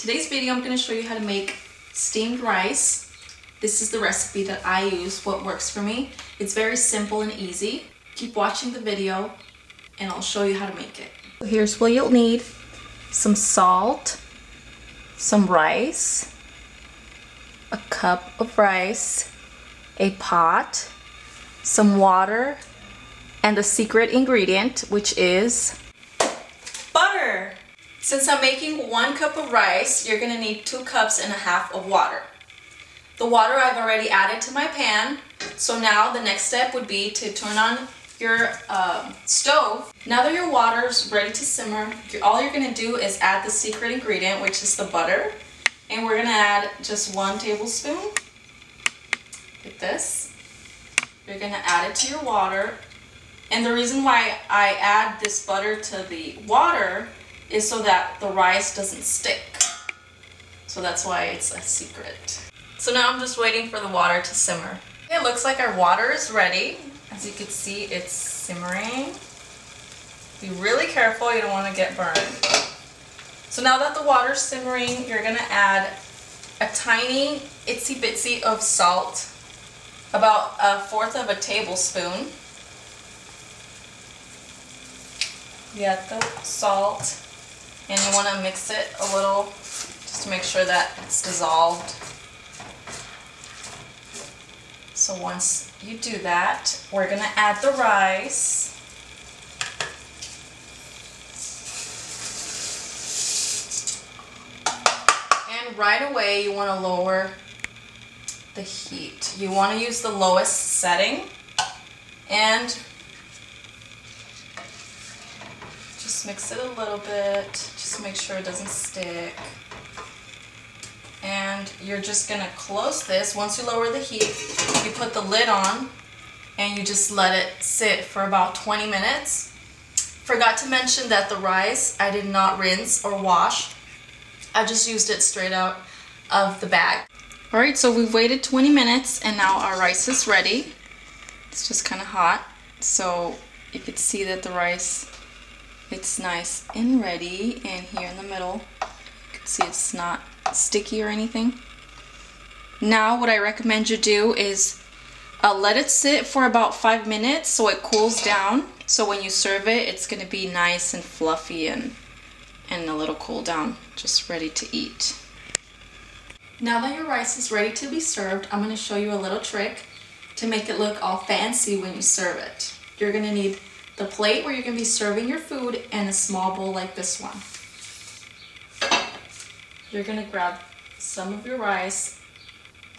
Today's video I'm going to show you how to make steamed rice. This is the recipe that I use, what works for me. It's very simple and easy. Keep watching the video and I'll show you how to make it. Here's what you'll need: some salt, some rice, a cup of rice, a pot, some water, and the secret ingredient, which is butter. Since I'm making 1 cup of rice, you're gonna need 2.5 cups of water. The water I've already added to my pan, so now the next step would be to turn on your stove. Now that your water's ready to simmer, all you're gonna do is add the secret ingredient, which is the butter. And we're gonna add just 1 tablespoon, like this. You're gonna add it to your water. And the reason why I add this butter to the water is so that the rice doesn't stick. So that's why it's a secret. So now I'm just waiting for the water to simmer. It looks like our water is ready. As you can see, it's simmering. Be really careful, you don't want to get burned. So now that the water's simmering, you're gonna add a tiny itsy bitsy of salt, about 1/4 tablespoon. You add the salt, and you want to mix it a little just to make sure that it's dissolved. So once you do that, we're going to add the rice. And right away you want to lower the heat. You want to use the lowest setting and just mix it a little bit, just make sure it doesn't stick. And you're just gonna close this. Once you lower the heat, you put the lid on and you just let it sit for about 20 minutes. Forgot to mention that the rice, I did not rinse or wash. I just used it straight out of the bag. Alright, so we've waited 20 minutes and now our rice is ready. It's just kind of hot, so you can see that the rice, it's nice and ready, and here in the middle you can see it's not sticky or anything. Now what I recommend you do is let it sit for about 5 minutes so it cools down, so when you serve it, it's going to be nice and fluffy and a little cool down, just ready to eat. Now that your rice is ready to be served, I'm going to show you a little trick to make it look all fancy when you serve it. You're going to need the plate where you're going to be serving your food and a small bowl like this one. You're going to grab some of your rice,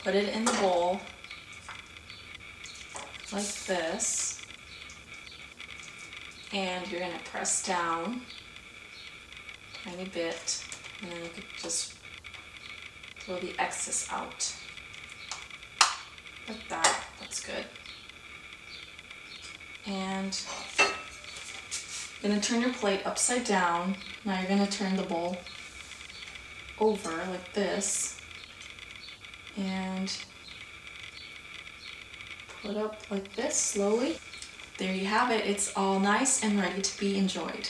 put it in the bowl like this, and you're going to press down a tiny bit, and then you can just throw the excess out like that. That's good. And you're going to turn your plate upside down. Now you're going to turn the bowl over like this and put up like this slowly. There you have it. It's all nice and ready to be enjoyed.